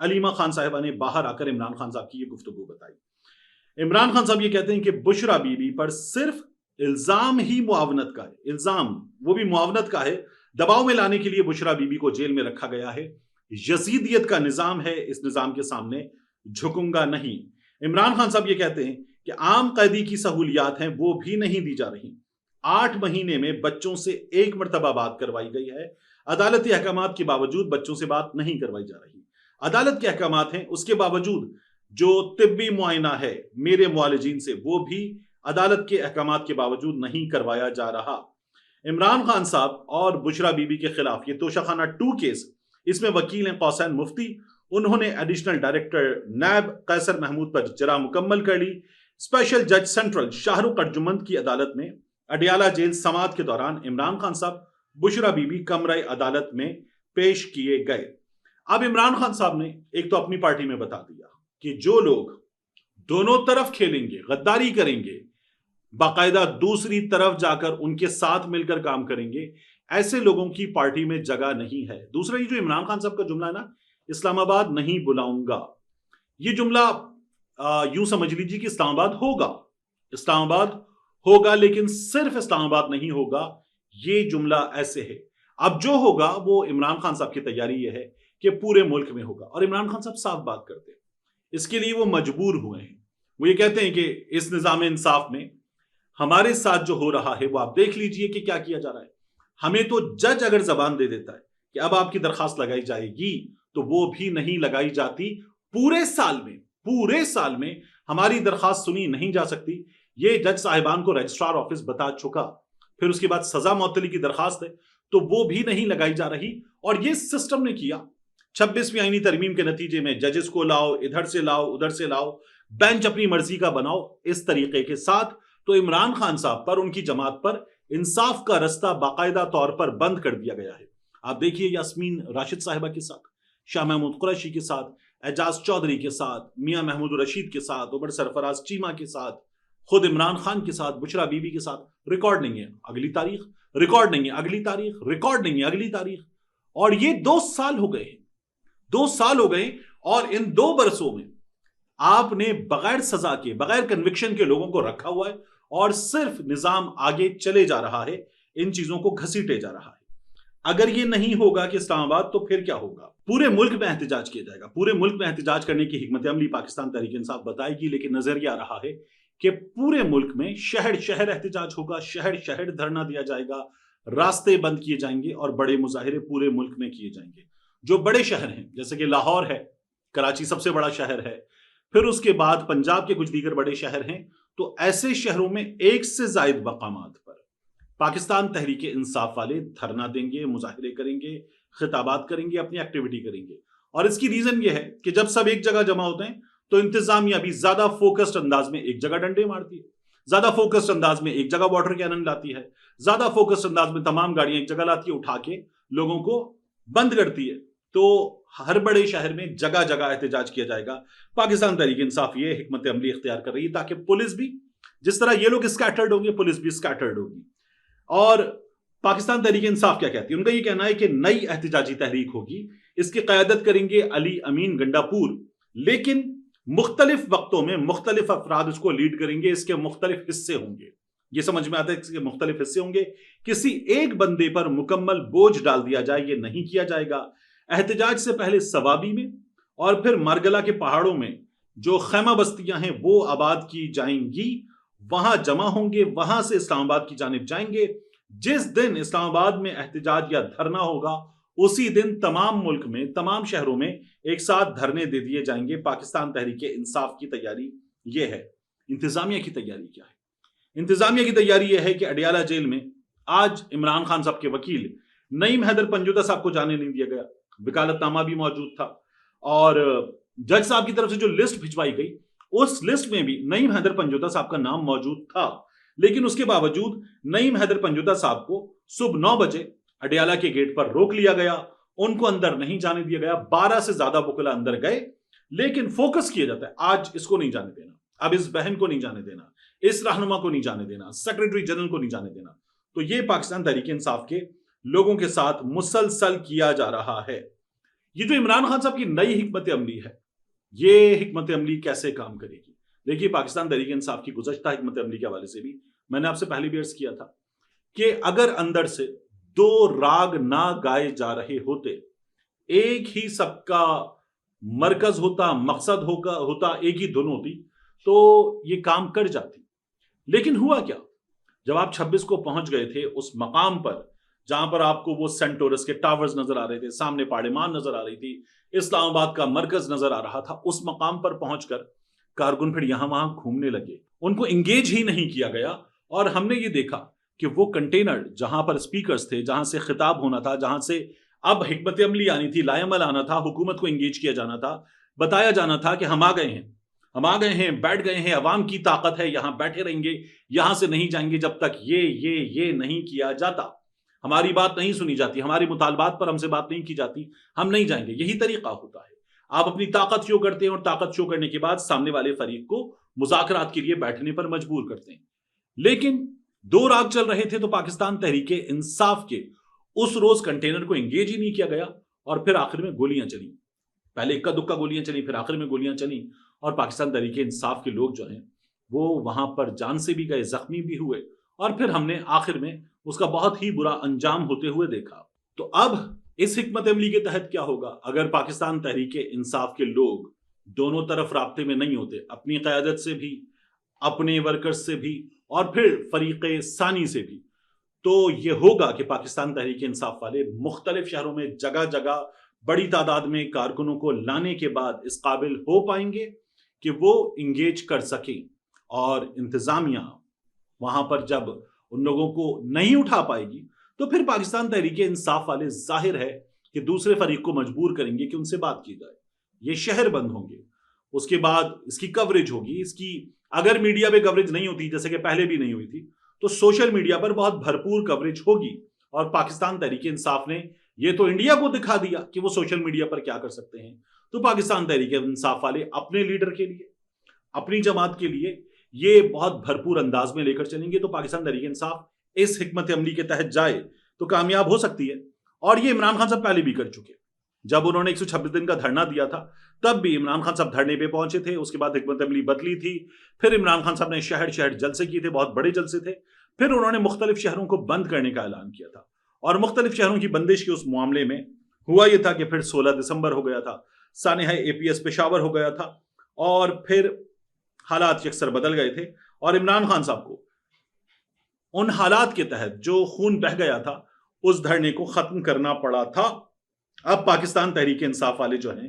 علیمہ خان صاحبہ نے باہر آ کر عمران خان صاحب کی یہ گفتگو بتائی۔ عمران خان صاحب یہ کہتے ہیں کہ بشرا بی بی پر صرف الزام ہی معاونت کا ہے، الزام وہ بھی معاونت کا ہے، دباؤ میں لانے کے لیے بشرا بی بی کو جیل میں رکھا گیا ہے۔ یزیدیت کا نظام ہے، اس نظام کے سامنے جھکوں گا نہیں۔ عمران خان صاحب یہ کہتے ہیں کہ عام قیدی کی سہولیات ہیں وہ بھی نہیں دی جا رہی، 8 مہینے میں بچوں سے 1 مرتبہ بات کروائی گئی ہے، عدالتی احکامات کے باوجود بچوں سے بات نہیں کروائی جا رہی، عدالت کے احکامات ہیں اس کے باوجود جو طبی معائنہ ہے میرے معالجین سے وہ بھی عدالت کے احکامات کے باوجود نہیں کروایا جا رہا۔ عمران خان صاحب اور بشرا بی بی کے خلاف یہ توشہ خانہ 2 کیس، اس میں وکیل ہیں قوسین مفتی، انہوں نے ایڈیشنل ڈائریکٹر نیب قیصر محمود پر جرح مکمل کر لی۔ اسپیشل جج سینٹرل شاہ رخ ارجمند کی عدالت میں اڈیالہ جیل سماعت کے دوران عمران خان صاحب بشرا بی بی کمرہ عدالت میں پیش کیے گئے۔ اب عمران خان صاحب نے ایک تو اپنی پارٹی میں بتا دیا کہ جو لوگ دونوں طرف کھیلیں گے، غداری کریں گے، باقاعدہ دوسری طرف جا کر ان کے ساتھ مل کر کام کریں گے، ایسے لوگوں کی پارٹی میں جگہ نہیں ہے۔ دوسرا یہ جو عمران خان صاحب کا جملہ ہے نا، اسلام آباد نہیں بلاؤں گا، یہ جملہ یوں سمجھ لیجیے کہ اسلام آباد ہوگا، اسلام آباد ہوگا لیکن صرف اسلام آباد نہیں ہوگا، یہ جملہ ایسے ہے۔ اب جو ہوگا وہ عمران خان صاحب کی تیاری یہ ہے کہ پورے ملک میں ہوگا، اور عمران خان صاحب صاف بات کرتے ہیں، اس کے لیے وہ مجبور ہوئے ہیں۔ وہ یہ کہتے ہیں کہ اس نظام انصاف میں ہمارے ساتھ جو ہو رہا ہے وہ آپ دیکھ لیجئے کہ کیا کیا جا رہا ہے۔ ہمیں تو جج اگر زبان دے دیتا ہے کہ اب آپ کی درخواست لگائی جائے گی تو وہ بھی نہیں لگائی جاتی، پورے سال میں ہماری درخواست سنی نہیں جا سکتی، یہ جج صاحبان کو رجسٹرار آفس بتا چکا۔ پھر اس کے بعد سزا معطلی کی درخواست ہے تو وہ بھی نہیں لگائی جا رہی، اور یہ سسٹم نے کیا 26ویں آئینی ترمیم کے نتیجے میں ججز کو لاؤ، ادھر سے لاؤ ادھر سے لاؤ، بینچ اپنی مرضی کا بناؤ، اس طریقے کے ساتھ تو عمران خان صاحب پر، ان کی جماعت پر انصاف کا رستہ باقاعدہ طور پر بند کر دیا گیا ہے۔ آپ دیکھیے یاسمین راشد صاحبہ کے ساتھ، شاہ محمود قریشی کے ساتھ، اعجاز چودھری کے ساتھ، میاں محمود الرشید کے ساتھ، عمر سرفراز چیمہ کے ساتھ، خود عمران خان کے ساتھ، بشرا بی بی کے ساتھ ریکارڈ نہیں ہے اگلی تاریخ، ریکارڈ نہیں ہے اگلی تاریخ، ریکارڈ نہیں ہے اگلی تاریخ، اور یہ 2 سال ہو گئے ہیں، 2 سال ہو گئے، اور ان 2 برسوں میں آپ نے بغیر سزا کے، بغیر کنوکشن کے لوگوں کو رکھا ہوا ہے، اور صرف نظام آگے چلے جا رہا ہے، ان چیزوں کو گھسیٹے جا رہا ہے۔ اگر یہ نہیں ہوگا کہ اسلام آباد، تو پھر کیا ہوگا؟ پورے ملک میں احتجاج کیا جائے گا، پورے ملک میں احتجاج کرنے کی حکمت عملی پاکستان تحریک انصاف بتائے گی، لیکن نظر یہ آ رہا ہے کہ پورے ملک میں شہر شہر احتجاج ہوگا، شہر شہر دھرنا دیا جائے گا، راستے بند کیے جائیں گے، اور بڑے مظاہرے پورے ملک میں کیے جائیں گے۔ جو بڑے شہر ہیں جیسے کہ لاہور ہے، کراچی سب سے بڑا شہر ہے، پھر اس کے بعد پنجاب کے کچھ دیگر بڑے شہر ہیں، تو ایسے شہروں میں 1 سے زائد مقامات پر پاکستان تحریک انصاف والے دھرنا دیں گے، مظاہرے کریں گے، خطابات کریں گے، اپنی ایکٹیویٹی کریں گے۔ اور اس کی ریزن یہ ہے کہ جب سب ایک جگہ جمع ہوتے ہیں تو انتظامیہ بھی زیادہ فوکسڈ انداز میں ایک جگہ ڈنڈے مارتی ہے، زیادہ فوکسڈ انداز میں ایک جگہ واٹر کینن لاتی ہے، زیادہ فوکسڈ انداز میں تمام گاڑیاں ایک جگہ لاتی ہے، اٹھا کے لوگوں کو بند کرتی ہے۔ تو ہر بڑے شہر میں جگہ جگہ احتجاج کیا جائے گا۔ پاکستان تحریک انصاف یہ حکمت عملی اختیار کر رہی ہے تاکہ پولیس بھی، جس طرح یہ لوگ اسکیٹرڈ ہوں گے، پولیس بھی اسکیٹرڈ ہوگی۔ اور پاکستان تحریک انصاف کیا کہتی ہے؟ ان کا یہ کہنا ہے کہ نئی احتجاجی تحریک ہوگی، اس کی قیادت کریں گے علی امین گنڈا پور، لیکن مختلف وقتوں میں مختلف افراد اس کو لیڈ کریں گے، اس کے مختلف حصے ہوں گے۔ یہ سمجھ میں آتا ہے کہ اس کے مختلف حصے ہوں گے، کسی ایک بندے پر مکمل بوجھ ڈال دیا جائے یہ نہیں کیا جائے گا۔ احتجاج سے پہلے سوابی میں اور پھر مارگلا کے پہاڑوں میں جو خیمہ بستیاں ہیں وہ آباد کی جائیں گی، وہاں جمع ہوں گے، وہاں سے اسلام آباد کی جانب جائیں گے۔ جس دن اسلام آباد میں احتجاج یا دھرنا ہوگا اسی دن تمام ملک میں، تمام شہروں میں ایک ساتھ دھرنے دے دیے جائیں گے۔ پاکستان تحریک انصاف کی تیاری یہ ہے۔ انتظامیہ کی تیاری کیا ہے؟ انتظامیہ کی تیاری یہ ہے کہ اڈیالہ جیل میں آج عمران خان صاحب کے وکیل نعیم حیدر پنجوتا صاحب کو جانے نہیں دیا گیا، وکالت نامہ بھی موجود تھا، اور جج صاحب کی طرف سے جو لسٹ بھجوائی گئی اس لسٹ میں بھی نعیم حیدر پنجوتا صاحب کا نام موجود تھا، لیکن اس کے باوجود نعیم حیدر پنجوتا صاحب کو صبح 9 بجے اڈیالہ کے گیٹ پر روک لیا گیا، ان کو اندر نہیں جانے دیا گیا۔ 12 سے زیادہ وکلا اندر گئے، لیکن فوکس کیا جاتا ہے آج اس کو نہیں جانے دینا، اب اس بہن کو نہیں جانے دینا، اس رہنما کو نہیں جانے دینا، سیکرٹری جنرل کو نہیں جانے دینا۔ تو یہ پاکستان تحریک انصاف کے لوگوں کے ساتھ مسلسل کیا جا رہا ہے۔ یہ جو عمران خان صاحب کی نئی حکمت عملی ہے، یہ حکمت عملی کیسے کام کرے گی؟ دیکھیے، پاکستان تحریک انصاف کی گزشتہ حکمت عملی کے حوالے سے بھی میں نے آپ سے پہلے بھی عرض کیا تھا کہ اگر اندر سے دو راگ نہ گائے جا رہے ہوتے، ایک ہی سب کا مرکز ہوتا، مقصد ہوتا، ایک ہی دھن ہوتی، تو یہ کام کر جاتی. لیکن ہوا کیا؟ جب آپ 26 کو پہنچ گئے تھے اس مقام پر جہاں پر آپ کو وہ سینٹورس کے ٹاورز نظر آ رہے تھے، سامنے پارلیمان نظر آ رہی تھی، اسلام آباد کا مرکز نظر آ رہا تھا، اس مقام پر پہنچ کر کارکن پھر یہاں وہاں گھومنے لگے، ان کو انگیج ہی نہیں کیا گیا. اور ہم نے یہ دیکھا کہ وہ کنٹینر جہاں پر اسپیکرز تھے، جہاں سے خطاب ہونا تھا، جہاں سے اب حکمت عملی آنی تھی، لائے عمل آنا تھا، حکومت کو انگیج کیا جانا تھا، بتایا جانا تھا کہ ہم آ گئے ہیں، ہم آ گئے ہیں، بیٹھ گئے ہیں، عوام کی طاقت ہے، یہاں بیٹھے رہیں گے، یہاں سے نہیں جائیں گے جب تک یہ نہیں کیا جاتا، ہماری بات نہیں سنی جاتی، ہماری مطالبات پر ہم سے بات نہیں کی جاتی، ہم نہیں جائیں گے. یہی طریقہ ہوتا ہے. آپ اپنی طاقت شو کرتے ہیں اور طاقت شو کرنے کے بعد سامنے والے فریق کو مذاکرات کے لیے بیٹھنے پر مجبور کرتے ہیں. لیکن دو راگ چل رہے تھے تو پاکستان تحریک انصاف کے اس روز کنٹینر کو انگیج ہی نہیں کیا گیا اور پھر آخر میں گولیاں چلی. پہلے اکا دکا گولیاں چلی، پھر آخر میں گولیاں چلی اور پاکستان تحریک انصاف کے لوگ جو ہیں وہ وہاں پر جان سے بھی گئے، زخمی بھی ہوئے اور پھر ہم نے آخر میں اس کا بہت ہی برا انجام ہوتے ہوئے دیکھا. تو اب اس حکمت عملی کے تحت کیا ہوگا اگر پاکستان تحریک انصاف کے لوگ دونوں طرف رابطے میں نہیں ہوتے، اپنی قیادت سے بھی، اپنے ورکرز سے بھی اور پھر فریق ثانی سے بھی؟ تو یہ ہوگا کہ پاکستان تحریک انصاف والے مختلف شہروں میں جگہ جگہ بڑی تعداد میں کارکنوں کو لانے کے بعد اس قابل ہو پائیں گے کہ وہ انگیج کر سکیں، اور انتظامیہ وہاں پر جب ان لوگوں کو نہیں اٹھا پائے گی تو پھر پاکستان تحریک انصاف والے ظاہر ہے کہ دوسرے فریق کو مجبور کریں گے کہ ان سے بات کی جائے. یہ شہر بند ہوں گے، اس کے بعد اس کی کوریج ہوگی، اس کی اگر میڈیا پہ کوریج نہیں ہوتی جیسے کہ پہلے بھی نہیں ہوئی تھی تو سوشل میڈیا پر بہت بھرپور کوریج ہوگی. اور پاکستان تحریک انصاف نے یہ تو انڈیا کو دکھا دیا کہ وہ سوشل میڈیا پر کیا کر سکتے ہیں، تو پاکستان تحریک انصاف والے اپنے لیڈر کے لیے، اپنی جماعت کے لیے یہ بہت بھرپور انداز میں لے کر چلیں گے. تو پاکستان تحریک انصاف اس حکمت عملی کے تحت جائے تو کامیاب ہو سکتی ہے، اور یہ عمران خان صاحب پہلے بھی کر چکے. جب انہوں نے 126 دن کا دھرنا دیا تھا تب بھی عمران خان صاحب دھرنے پہ پہنچے تھے، اس کے بعد حکمت عملی بدلی تھی، پھر عمران خان صاحب نے شہر شہر جلسے کیے تھے، بہت بڑے جلسے تھے، پھر انہوں نے مختلف شہروں کو بند کرنے کا اعلان کیا تھا، اور مختلف شہروں کی بندش کے اس معاملے میں ہوا یہ تھا کہ پھر 16 دسمبر ہو گیا تھا، سانحہ APS پشاور ہو گیا تھا، اور پھر حالات یکسر بدل گئے تھے، اور عمران خان صاحب کو ان حالات کے تحت جو خون بہہ گیا تھا اس دھرنے کو ختم کرنا پڑا تھا. اب پاکستان تحریک انصاف والے جو ہیں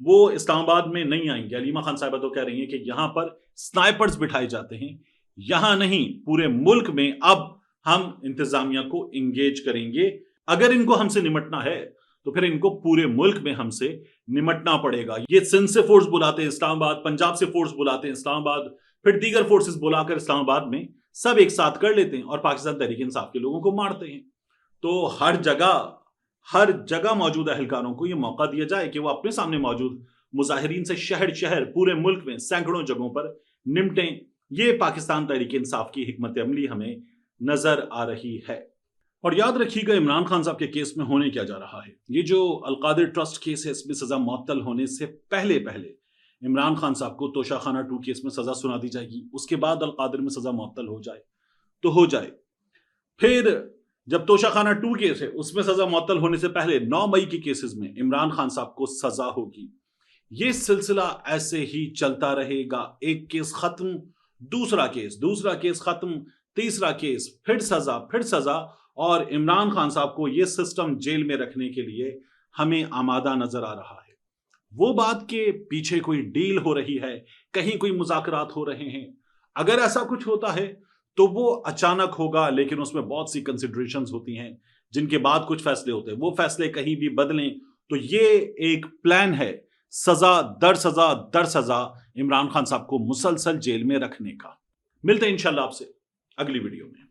وہ اسلام آباد میں نہیں آئیں گے. علیمہ خان صاحبہ تو کہہ رہی ہیں کہ یہاں پر سنائپرز بٹھائے جاتے ہیں، یہاں نہیں، پورے ملک میں اب ہم انتظامیہ کو انگیج کریں گے. اگر ان کو ہم سے نمٹنا ہے تو پھر ان کو پورے ملک میں ہم سے نمٹنا پڑے گا. یہ سندھ سے فورس بلاتے ہیں اسلام آباد، پنجاب سے فورس بلاتے ہیں اسلام آباد، پھر دیگر فورسز بلا کر اسلام آباد میں سب ایک ساتھ کر لیتے ہیں اور پاکستان تحریک انصاف کے لوگوں کو مارتے ہیں. تو ہر جگہ موجود اہلکاروں کو یہ موقع دیا جائے کہ وہ اپنے سامنے موجود مظاہرین سے شہر شہر پورے ملک میں سینکڑوں جگہوں پر نمٹیں. یہ پاکستان تحریک انصاف کی حکمت عملی ہمیں نظر آ رہی ہے. اور یاد رکھیے گا عمران خان صاحب کے کیس میں ہونے کیا جا رہا ہے. یہ جو القادر ٹرسٹ کیس ہے اس میں سزا معطل ہونے سے پہلے عمران خان صاحب کو توشہ خانہ 2 کیس میں سزا سنا دی جائے گی. اس کے بعد القادر میں سزا معطل ہو جائے تو ہو جائے. پھر جب توشہ خانہ 2 کیس ہے اس میں سزا معطل ہونے سے پہلے 9 مئی کے کیسز میں عمران خان صاحب کو سزا ہوگی. یہ سلسلہ ایسے ہی چلتا رہے گا. ایک کیس ختم، دوسرا کیس ختم، تیسرا کیس، پھر سزا، اور عمران خان صاحب کو یہ سسٹم جیل میں رکھنے کے لیے ہمیں آمادہ نظر آ رہا ہے. وہ بات کہ پیچھے کوئی ڈیل ہو رہی ہے، کہیں کوئی مذاکرات ہو رہے ہیں، اگر ایسا کچھ ہوتا ہے تو وہ اچانک ہوگا، لیکن اس میں بہت سی کنسیڈریشنز ہوتی ہیں جن کے بعد کچھ فیصلے ہوتے ہیں. وہ فیصلے کہیں بھی بدلیں تو یہ ایک پلان ہے سزا در سزا عمران خان صاحب کو مسلسل جیل میں رکھنے کا. ملتے ہیں انشاءاللہ آپ سے اگلی ویڈیو میں.